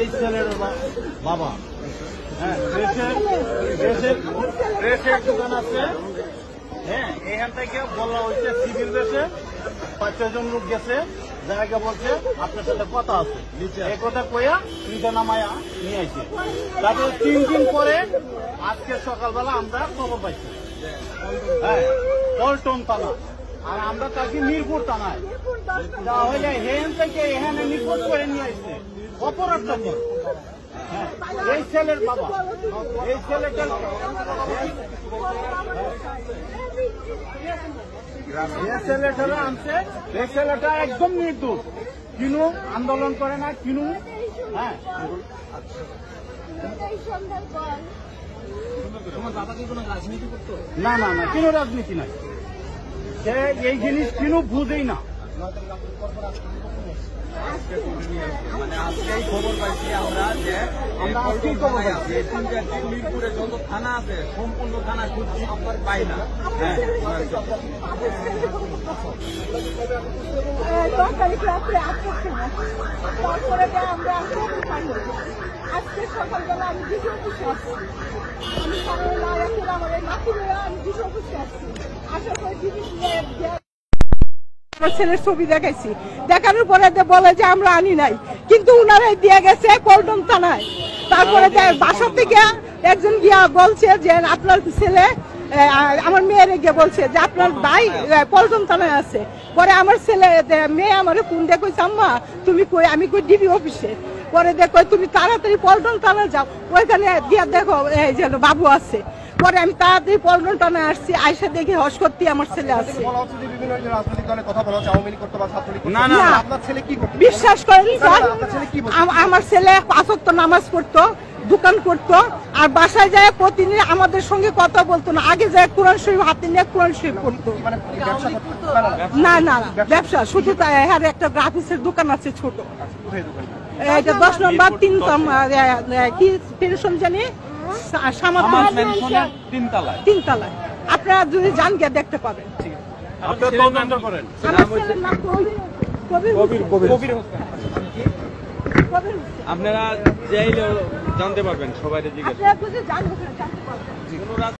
এই ছেলের বাবা, হ্যাঁ, ড্রেসের দোকান আছে। হ্যাঁ, এখান থেকে বলা হয়েছে সিভিল ড্রেসে 5-6 জন লোক গেছে, যারা বলছে আপনার সাথে কথা আছে, এই কথা কইয়া নিচে নামায়া নিয়ে আসছে। তারপরে 3 দিন পরে আজকে সকালবেলা আমরা খবর পাইছি, হ্যাঁ, পল্টন থানা, আর আমরা থাকি মিরপুর থানায়। তাহলে হেন থেকে এখানে নিখোঁজ করে নিয়ে আসছে অপরাধটা কি? হ্যাঁ, এই ছেলের বাবা, এই ছেলেটা আনছে, এই ছেলেটা একদম নির্দোষ, কিনু আন্দোলন করে না, কিনু, হ্যাঁ, না না না, কিনু রাজনীতি নাই, সে এই জিনিস কিনু বুঝেই না। মানে আজকেই খবর পাইছি আমরা যে মিরপুরে যত থানা আছে সম্পূর্ণ থানা খুঁজছি আপনার পাই না। আজকে সকালবেলা আমি ডিসি অফিসে আসছি, আমার ছেলের ছবি দেখাইছি, দেখানোর পরে বলে যে আমরা আনি নাই, কিন্তু উনারাই দিয়ে গেছে পল্টন থানায়। তারপরে বাসা থেকে একজন গিয়া বলছে যে আপনার ছেলে, আমার মেয়ের গিয়ে বলছে যে আপনার ভাই পল্টন থানায় আছে। পরে আমার ছেলে মেয়ে আমার ফোন দিয়ে কইছে আম্মা তুমি কই, আমি কই ডিবি অফিসে। পরে দেখো তুমি তাড়াতাড়ি পল্টন থানায় যাও, ওইখানে গিয়া দেখো এই যে বাবু আছে। পরে আমি তাড়াতাড়ি পল্টন থানায় আসছি, আইসা দেখি হসকর্তি আমার ছেলে আছে। বিশ্বাস করেন স্যার, আমার ছেলে 5 ওয়াক্ত নামাজ পড়তো, দোকান করতো, আর বাসায় যায় প্রতিদিন আমাদের সঙ্গে কথা বলতো না। আগে যায় কোরআন শরীফ হাতে নিয়ে কোরআন শরীফ পড়তো। না না ব্যবসা শুধু হ্যাঁ, একটা গ্রাফিক্সের দোকান আছে ছোট, এটা 10 নম্বর 3 কি পেনশন জানি তিনতলায়। আপনারা যদি যান গিয়ে দেখতে পাবেন। আপনারা চাইলেও জানতে পারবেন, সবাই জিজ্ঞাসা